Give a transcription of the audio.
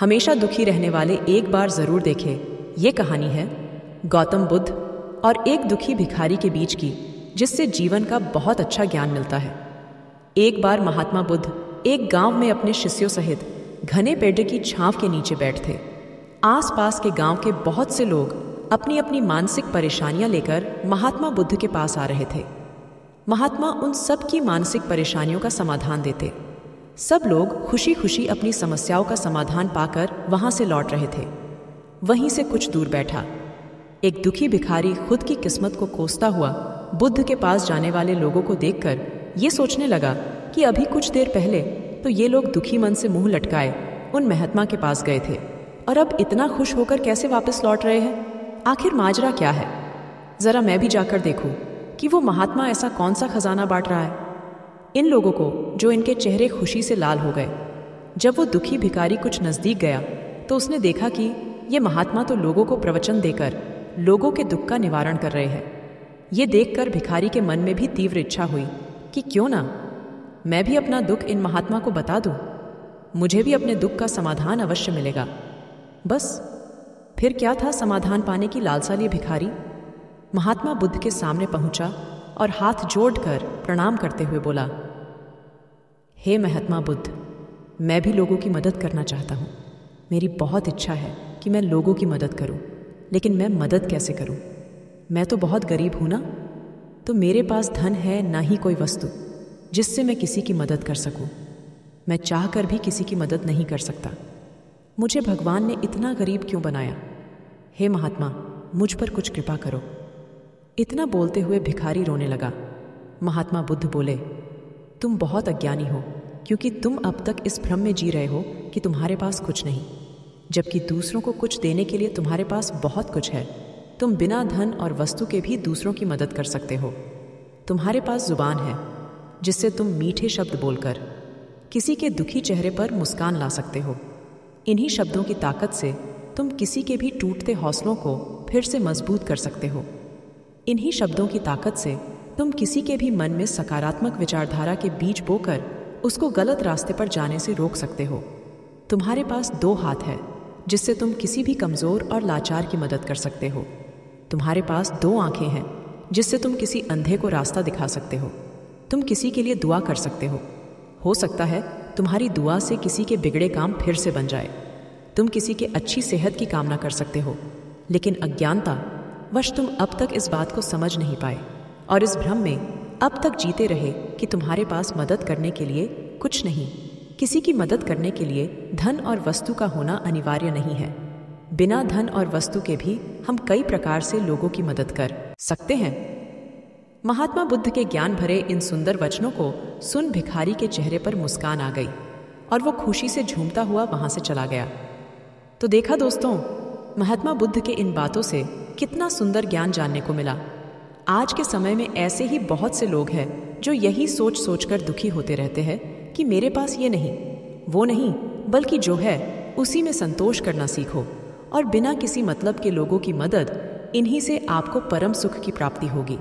हमेशा दुखी रहने वाले एक बार जरूर देखे। ये कहानी है गौतम बुद्ध और एक दुखी भिखारी के बीच की, जिससे जीवन का बहुत अच्छा ज्ञान मिलता है। एक बार महात्मा बुद्ध एक गांव में अपने शिष्यों सहित घने पेड़ की छांव के नीचे बैठे थे। आसपास के गांव के बहुत से लोग अपनी अपनी मानसिक परेशानियां लेकर महात्मा बुद्ध के पास आ रहे थे। महात्मा उन सब की मानसिक परेशानियों का समाधान देते। सब लोग खुशी खुशी अपनी समस्याओं का समाधान पाकर वहां से लौट रहे थे। वहीं से कुछ दूर बैठा एक दुखी भिखारी खुद की किस्मत को कोसता हुआ बुद्ध के पास जाने वाले लोगों को देखकर ये सोचने लगा कि अभी कुछ देर पहले तो ये लोग दुखी मन से मुंह लटकाए उन महात्मा के पास गए थे, और अब इतना खुश होकर कैसे वापस लौट रहे हैं। आखिर माजरा क्या है? जरा मैं भी जाकर देखूं कि वो महात्मा ऐसा कौन सा खजाना बांट रहा है। इन लोगों को जो इनके चेहरे खुशी से लाल हो गए। जब वो दुखी भिखारी कुछ नजदीक गया तो उसने देखा कि ये महात्मा तो लोगों को प्रवचन देकर लोगों के दुख का निवारण कर रहे हैं। ये देखकर भिखारी के मन में भी तीव्र इच्छा हुई कि क्यों ना मैं भी अपना दुख इन महात्मा को बता दूं। मुझे भी अपने दुख का समाधान अवश्य मिलेगा। बस फिर क्या था, समाधान पाने की लालसा लिए भिखारी महात्मा बुद्ध के सामने पहुंचा और हाथ जोड़कर प्रणाम करते हुए बोला, हे महात्मा बुद्ध, मैं भी लोगों की मदद करना चाहता हूँ। मेरी बहुत इच्छा है कि मैं लोगों की मदद करूँ, लेकिन मैं मदद कैसे करूँ? मैं तो बहुत गरीब हूँ ना, तो मेरे पास धन है ना ही कोई वस्तु जिससे मैं किसी की मदद कर सकूँ। मैं चाहकर भी किसी की मदद नहीं कर सकता। मुझे भगवान ने इतना गरीब क्यों बनाया? हे महात्मा, मुझ पर कुछ कृपा करो। इतना बोलते हुए भिखारी रोने लगा। महात्मा बुद्ध बोले, तुम बहुत अज्ञानी हो, क्योंकि तुम अब तक इस भ्रम में जी रहे हो कि तुम्हारे पास कुछ नहीं, जबकि दूसरों को कुछ देने के लिए तुम्हारे पास बहुत कुछ है। तुम बिना धन और वस्तु के भी दूसरों की मदद कर सकते हो। तुम्हारे पास जुबान है जिससे तुम मीठे शब्द बोलकर किसी के दुखी चेहरे पर मुस्कान ला सकते हो। इन्हीं शब्दों की ताकत से तुम किसी के भी टूटते हौसलों को फिर से मजबूत कर सकते हो। इन्हीं शब्दों की ताकत से तुम किसी के भी मन में सकारात्मक विचारधारा के बीज बोकर उसको गलत रास्ते पर जाने से रोक सकते हो। तुम्हारे पास 2 हाथ है जिससे तुम किसी भी कमजोर और लाचार की मदद कर सकते हो। तुम्हारे पास 2 आंखें हैं जिससे तुम किसी अंधे को रास्ता दिखा सकते हो। तुम किसी के लिए दुआ कर सकते हो सकता है तुम्हारी दुआ से किसी के बिगड़े काम फिर से बन जाए। तुम किसी के अच्छी सेहत की कामना कर सकते हो, लेकिन अज्ञानता वश तुम अब तक इस बात को समझ नहीं पाए और इस भ्रम में अब तक जीते रहे कि तुम्हारे पास मदद करने के लिए कुछ नहीं। किसी की मदद करने के लिए धन और वस्तु का होना अनिवार्य नहीं है। बिना धन और वस्तु के भी हम कई प्रकार से लोगों की मदद कर सकते हैं। महात्मा बुद्ध के ज्ञान भरे इन सुंदर वचनों को सुन भिखारी के चेहरे पर मुस्कान आ गई और वो खुशी से झूमता हुआ वहां से चला गया। तो देखा दोस्तों, महात्मा बुद्ध के इन बातों से कितना सुंदर ज्ञान जानने को मिला। आज के समय में ऐसे ही बहुत से लोग हैं जो यही सोच सोचकर दुखी होते रहते हैं कि मेरे पास ये नहीं, वो नहीं, बल्कि जो है उसी में संतोष करना सीखो, और बिना किसी मतलब के लोगों की मदद, इन्हीं से आपको परम सुख की प्राप्ति होगी।